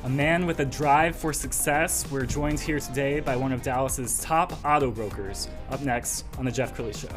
A man with a drive for success. We're joined here today by one of Dallas's top auto brokers. Up next on the Jeff Crilley Show.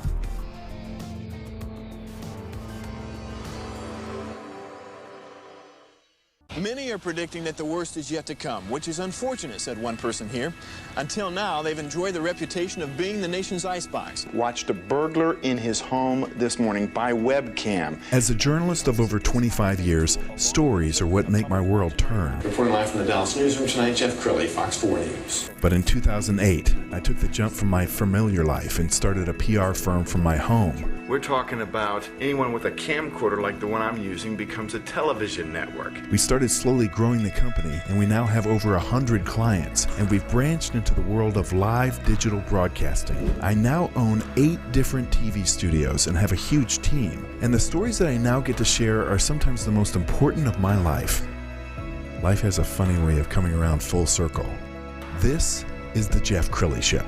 Many are predicting that the worst is yet to come, which is unfortunate, said one person here. Until now, they've enjoyed the reputation of being the nation's icebox. Watched a burglar in his home this morning by webcam. As a journalist of over 25 years, stories are what make my world turn. Reporting live from the Dallas newsroom tonight, Jeff Crilley, Fox 4 News. But in 2008, I took the jump from my familiar life and started a PR firm from my home. We're talking about anyone with a camcorder like the one I'm using becomes a television network. We started slowly growing the company, and we now have over 100 clients, and we've branched into the world of live digital broadcasting. I now own 8 different TV studios and have a huge team, and the stories that I now get to share are sometimes the most important of my life. Life has a funny way of coming around full circle. This is the Jeff Crilley Show.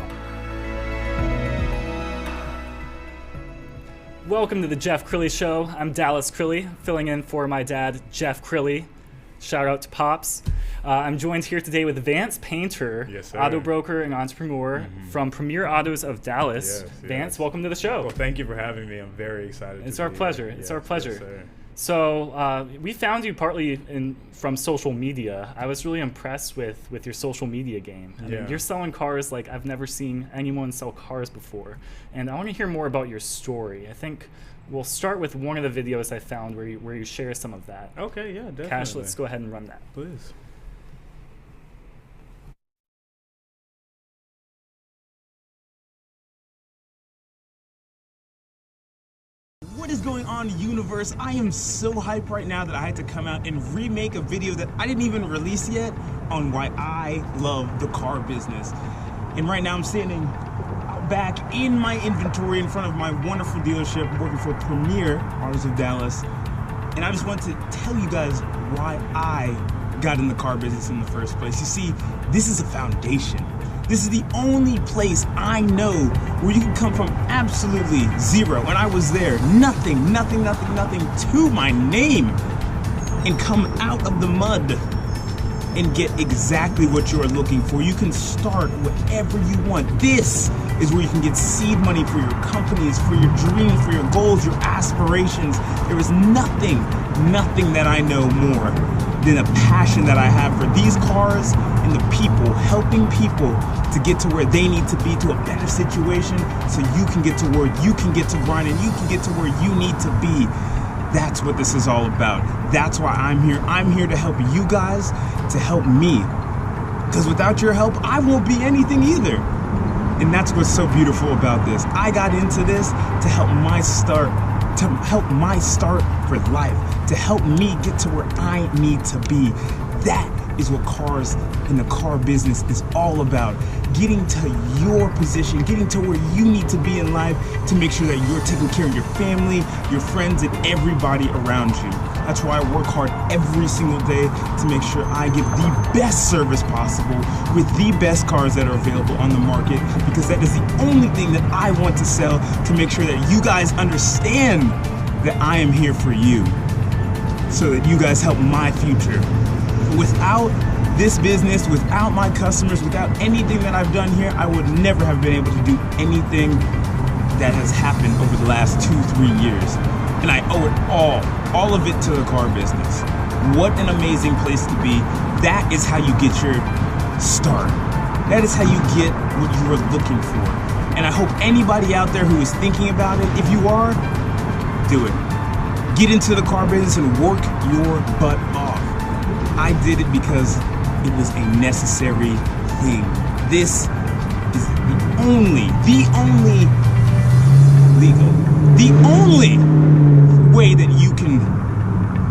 Welcome to the Jeff Crilley Show. I'm Dallas Crilley, filling in for my dad, Jeff Crilley. Shout out to Pops. I'm joined here today with Vance Paynter, auto broker and entrepreneur from Premier Autos of Dallas. Vance, welcome to the show. Well, thank you for having me. I'm very excited. It's our pleasure. It's our pleasure. So we found you partly from social media. I was really impressed with your social media game. I mean, you're selling cars like I've never seen anyone sell cars before. And I want to hear more about your story. I think we'll start with one of the videos I found where you share some of that. Okay, yeah, definitely. Cash, let's go ahead and run that. Please. What is going on, universe? I am so hyped right now that I had to come out and remake a video that I didn't even release yet on why I love the car business. And right now I'm standing out back in my inventory in front of my wonderful dealership working for Premier Autos of Dallas. And I just want to tell you guys why I got in the car business in the first place. You see, this is a foundation. This is the only place I know where you can come from absolutely zero, and I was there, nothing to my name, and come out of the mud and get exactly what you are looking for. You can start whatever you want. This is where you can get seed money for your companies, for your dreams, for your goals, your aspirations. There is nothing that I know more than a passion that I have for these cars and the people, helping people to get to where they need to be, to a better situation, so you can get to where you can get to run and you can get to where you need to be. That's what this is all about. That's why I'm here. I'm here to help you guys, to help me. Because without your help, I won't be anything either. And that's what's so beautiful about this. I got into this to help my start for life, to help me get to where I need to be. That is what cars in the car business is all about. Getting to your position, getting to where you need to be in life to make sure that you're taking care of your family, your friends, and everybody around you. That's why I work hard every single day to make sure I give the best service possible with the best cars that are available on the market, because that is the only thing that I want to sell, to make sure that you guys understand that I am here for you, so that you guys help my future. Without this business, without my customers, without anything that I've done here, I would never have been able to do anything that has happened over the last 2-3 years. And I owe it all of it to the car business. What an amazing place to be. That is how you get your start. That is how you get what you are looking for. And I hope anybody out there who is thinking about it, if you are, do it. Get into the car business and work your butt off. I did it because it was a necessary thing. This is the only way that you can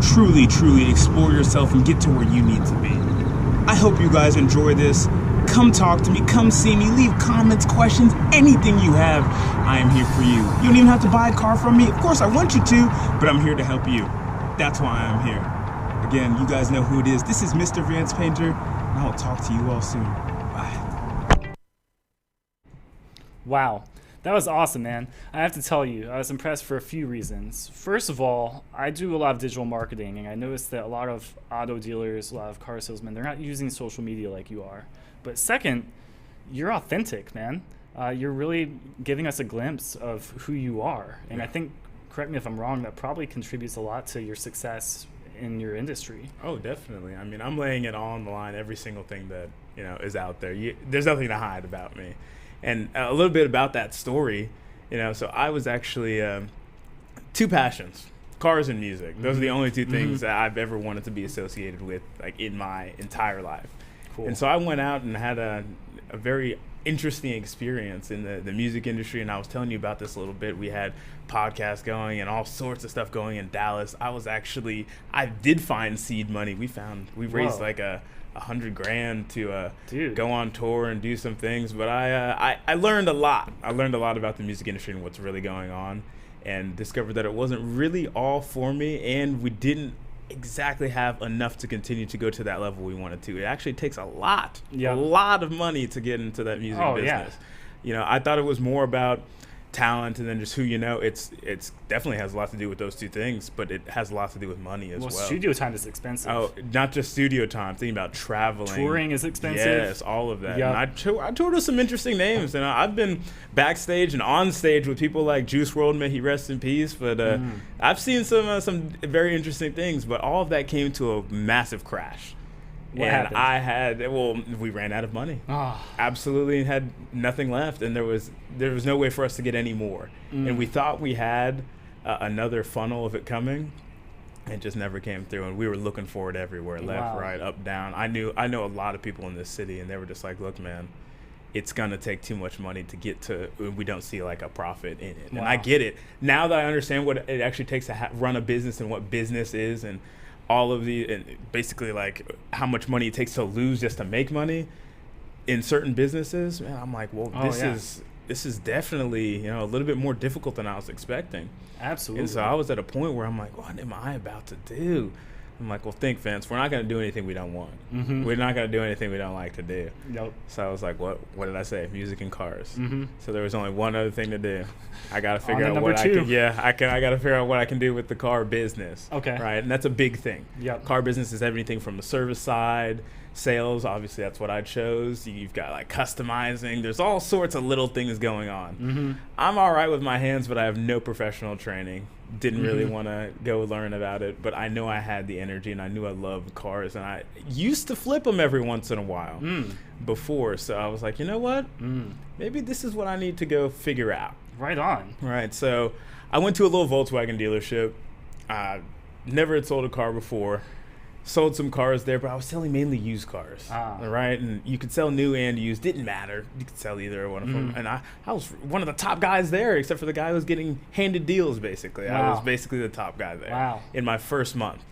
truly explore yourself and get to where you need to be. I hope you guys enjoy this. Come talk to me, come see me, leave comments, questions, anything you have. I am here for you. You don't even have to buy a car from me. Of course I want you to, but I'm here to help you. That's why I'm here. Again, you guys know who it is. This is Mr. Vance Paynter, and I will talk to you all soon. Bye. Wow. That was awesome, man. I have to tell you, I was impressed for a few reasons. First of all, I do a lot of digital marketing, and I noticed that a lot of auto dealers, a lot of car salesmen, they're not using social media like you are. But second, you're authentic, man. You're really giving us a glimpse of who you are. And I think, correct me if I'm wrong, that probably contributes a lot to your success in your industry. Oh, definitely. I mean, I'm laying it all on the line, every single thing that, is out there. There's nothing to hide about me. And a little bit about that story, so I was actually two passions, cars and music. Those are the only two things that I've ever wanted to be associated with, like, in my entire life. Cool. And so I went out and had a very interesting experience in the music industry, and I was telling you about this a little bit. We had podcasts going and all sorts of stuff going in Dallas. I did find seed money. We raised like $100,000 to go on tour and do some things. But I learned a lot. I learned a lot about the music industry and what's really going on, and discovered that it wasn't really all for me, and we didn't exactly have enough to continue to go to that level we wanted to. It actually takes a lot of money to get into that music business. I thought it was more about talent and then just who you know. It's definitely has a lot to do with those two things, but it has a lot to do with money as well. Studio time is expensive. Oh, not just studio time. Thinking about traveling. Touring is expensive. Yes, all of that. Yep. And I toured with some interesting names, and I've been backstage and on stage with people like Juice WRLD, may he rest in peace. But I've seen some very interesting things, but all of that came to a massive crash. What happened? We ran out of money. Oh. Absolutely had nothing left, and there was no way for us to get any more. And we thought we had another funnel of it coming. It just never came through, and we were looking for it everywhere, left, right, up, down. I know a lot of people in this city, and they were just like, look, man, it's going to take too much money to get to, we don't see like a profit in it. And I get it. Now that I understand what it actually takes to run a business and what business is, and all of and basically like how much money it takes to lose just to make money in certain businesses, man, I'm like, well, this is definitely, a little bit more difficult than I was expecting. Absolutely. And so I was at a point where I'm like, what am I about to do? I'm like, well, think, Vance, we're not going to do anything we don't want. We're not going to do anything we don't like to do. Nope. So I was like, what did I say? Music and cars. So there was only one other thing to do. I got to figure out what I can. Yeah, I got to figure out what I can do with the car business. Okay. Right, and that's a big thing. Yep. Car business is everything from the service side, sales. Obviously, that's what I chose. You've got like customizing. There's all sorts of little things going on. I'm all right with my hands, but I have no professional training. Didn't really want to go learn about it, but I know I had the energy, and I knew I loved cars, and I used to flip them every once in a while before. So I was like, you know what? Maybe this is what I need to go figure out. Right on. Right. So I went to a little Volkswagen dealership. Never had sold a car before. Sold some cars there, but I was selling mainly used cars. Right? And you could sell new and used. Didn't matter. You could sell either one of them. And I was one of the top guys there, except for the guy who was getting handed deals, basically. Wow. I was basically the top guy there in my first month,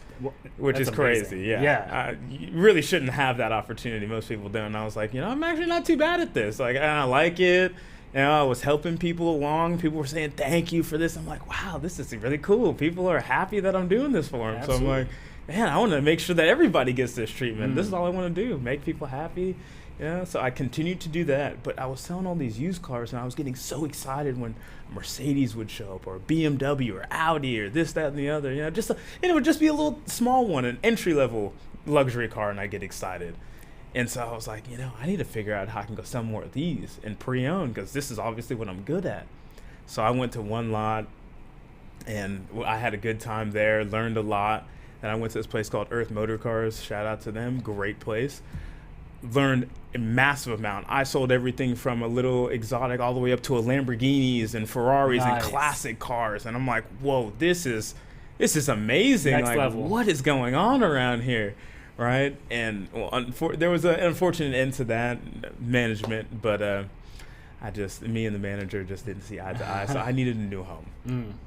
which That's is crazy. amazing. Yeah. You really shouldn't have that opportunity. Most people don't. And I was like, I'm actually not too bad at this. Like, I like it. I was helping people along. People were saying, thank you for this. I'm like, wow, this is really cool. People are happy that I'm doing this for them. Absolutely. So I'm like, man, I want to make sure that everybody gets this treatment. This is all I want to do, make people happy. So I continued to do that. But I was selling all these used cars, and I was getting so excited when Mercedes would show up, or BMW, or Audi, or this, that, and the other. It would just be a little small one, an entry-level luxury car, and I'd get excited. And so I was like, I need to figure out how I can go sell more of these and pre-owned, because this is obviously what I'm good at. So I went to one lot, and I had a good time there, learned a lot. And I went to this place called Earth Motor Cars. Shout out to them. Great place. Learned a massive amount. I sold everything from a little exotic all the way up to a Lamborghinis and Ferraris and classic cars. And I'm like, whoa, this is amazing. Next like, level. What is going on around here? Right? And there was an unfortunate end to that management, but me and the manager just didn't see eye to eye. So I needed a new home.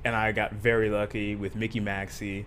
And I got very lucky with Mickey Maxey,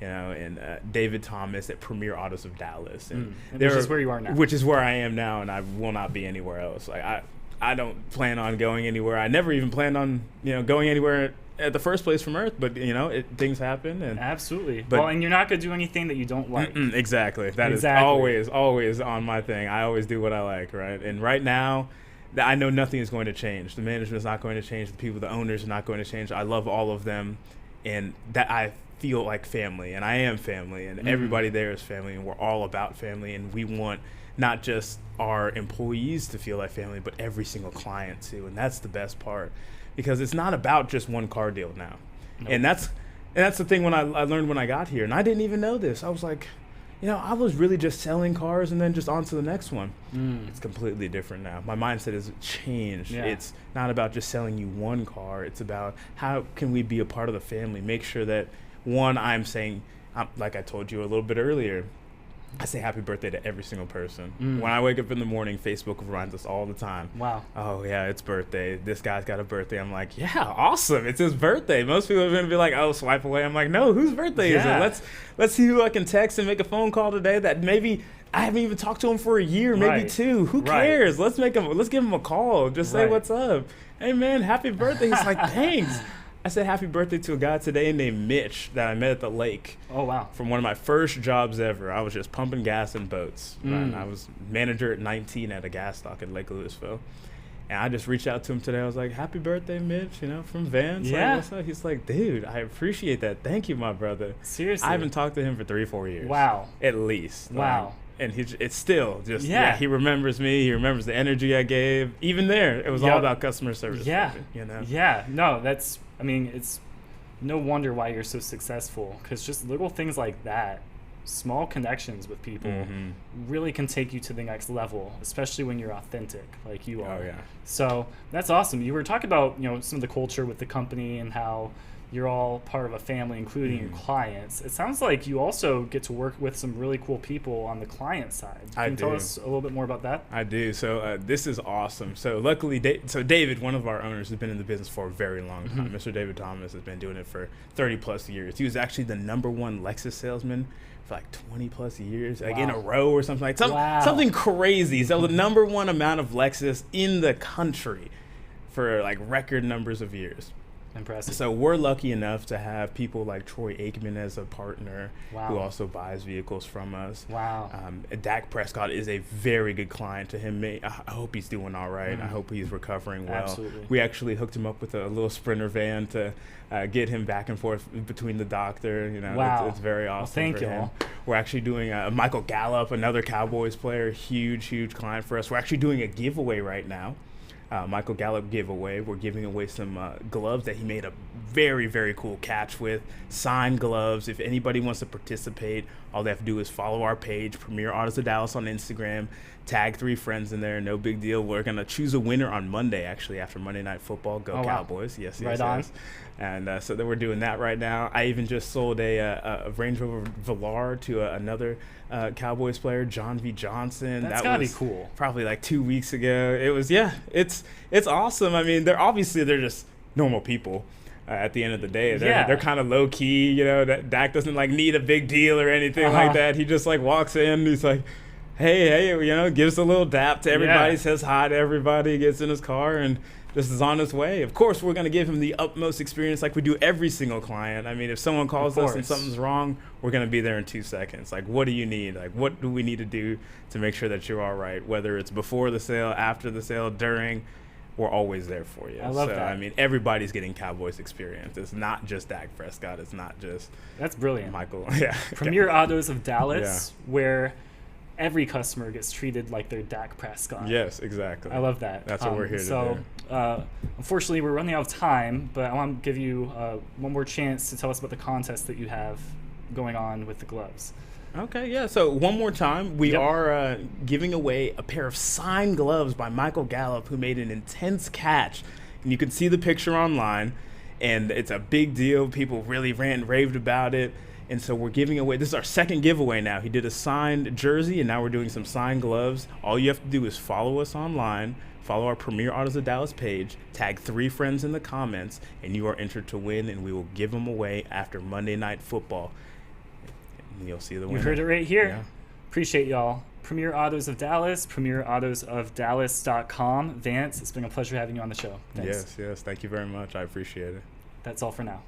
and David Thomas at Premier Autos of Dallas. And which is where you are now. Which is where I am now, and I will not be anywhere else. Like I don't plan on going anywhere. I never even planned on, going anywhere at the first place from Earth, but things happen. And absolutely. And you're not going to do anything that you don't like. Exactly. That is always on my thing. I always do what I like, right? And right now, I know nothing is going to change. The management is not going to change. The people, the owners are not going to change. I love all of them, and that I feel like family, and I am family, and everybody there is family, and we're all about family, and we want not just our employees to feel like family, but every single client too, and that's the best part, because it's not about just one car deal now. Nope. And that's the thing when I learned when I got here, and I didn't even know this. I was like, I was really just selling cars and then just on to the next one. It's completely different now. My mindset has changed. Yeah. It's not about just selling you one car. It's about how can we be a part of the family, make sure that, one, I'm saying, like I told you a little bit earlier, I say happy birthday to every single person. When I wake up in the morning, Facebook reminds us all the time. Wow. Oh, yeah, it's birthday. This guy's got a birthday. I'm like, yeah, awesome. It's his birthday. Most people are going to be like, oh, swipe away. I'm like, no, whose birthday is it? Let's see who I can text and make a phone call today that maybe I haven't even talked to him for a year, maybe two. Who cares? Let's give him a call. Just say what's up. Hey, man, happy birthday. He's like, thanks. I said happy birthday to a guy today named Mitch that I met at the lake. Oh, wow. From one of my first jobs ever. I was just pumping gas in boats. Right? I was manager at 19 at a gas dock in Lake Louisville. And I just reached out to him today. I was like, happy birthday, Mitch, from Vance. Yeah. Like, what's up? He's like, dude, I appreciate that. Thank you, my brother. Seriously. I haven't talked to him for 3-4 years. Wow. At least. Wow. And it's still just, he remembers me. He remembers the energy I gave. Even there, it was all about customer service. Yeah. Yeah. No, it's no wonder why you're so successful, because just little things like that, small connections with people, really can take you to the next level, especially when you're authentic like you are. Oh, yeah. So that's awesome. You were talking about some of the culture with the company and how you're all part of a family, including your clients. It sounds like you also get to work with some really cool people on the client side. Can you tell us a little bit more about that? I do. So this is awesome. So luckily, David, one of our owners, has been in the business for a very long time. Mr. David Thomas has been doing it for 30 plus years. He was actually the #1 Lexus salesman for like 20 plus years, like in a row or something something crazy. So the #1 amount of Lexus in the country for like record numbers of years. Impressive. So we're lucky enough to have people like Troy Aikman as a partner who also buys vehicles from us. Wow. Dak Prescott is a very good client to him. I hope he's doing all right. I hope he's recovering well. Absolutely. We actually hooked him up with a little Sprinter van to get him back and forth between the doctor. Wow. It's very awesome. Thank you. We're actually doing Michael Gallup, another Cowboys player, huge client for us. We're actually doing a giveaway right now. Michael Gallup giveaway. We're giving away some gloves that he made a very, very cool catch with. Signed gloves. If anybody wants to participate, all they have to do is follow our page, Premier Autos of Dallas on Instagram. Tag 3 friends in there. No big deal. We're going to choose a winner on Monday, actually, after Monday Night Football. Go Cowboys. Yes. Right on. And so then we're doing that right now. I even just sold a Range Rover Velar to another Cowboys player, John V. Johnson. That's gotta be cool. Probably like 2 weeks ago. It was, it's awesome. I mean, they're just normal people. At the end of the day, they're kind of low key. That Dak doesn't like need a big deal or anything like that. He just like walks in. He's like, hey, gives a little dap to everybody, says hi to everybody, gets in his car, and just is on his way. Of course, we're going to give him the utmost experience like we do every single client. I mean, if someone calls us and something's wrong, we're going to be there in 2 seconds. Like, what do you need? Like, what do we need to do to make sure that you're all right? Whether it's before the sale, after the sale, during, we're always there for you. I love that. I mean, everybody's getting Cowboys experience. It's not just Dak Prescott. It's not just That's brilliant. Michael. Premier Autos of Dallas, where every customer gets treated like they're Dak Prescott. Yes, exactly. I love that. That's what we're here to do. Unfortunately, we're running out of time, but I want to give you one more chance to tell us about the contest that you have going on with the gloves. Okay, yeah. So one more time, we are giving away a pair of signed gloves by Michael Gallup, who made an intense catch. And you can see the picture online, and it's a big deal. People really raved about it. And so we're giving away, this is our second giveaway now. He did a signed jersey, and now we're doing some signed gloves. All you have to do is follow us online, follow our Premier Autos of Dallas page, tag 3 friends in the comments, and you are entered to win, and we will give them away after Monday Night Football. And you'll see the winner. You heard it right here. Yeah. Appreciate y'all. Premier Autos of Dallas, premierautosofdallas.com. Vance, it's been a pleasure having you on the show. Thanks. Yes. Thank you very much. I appreciate it. That's all for now.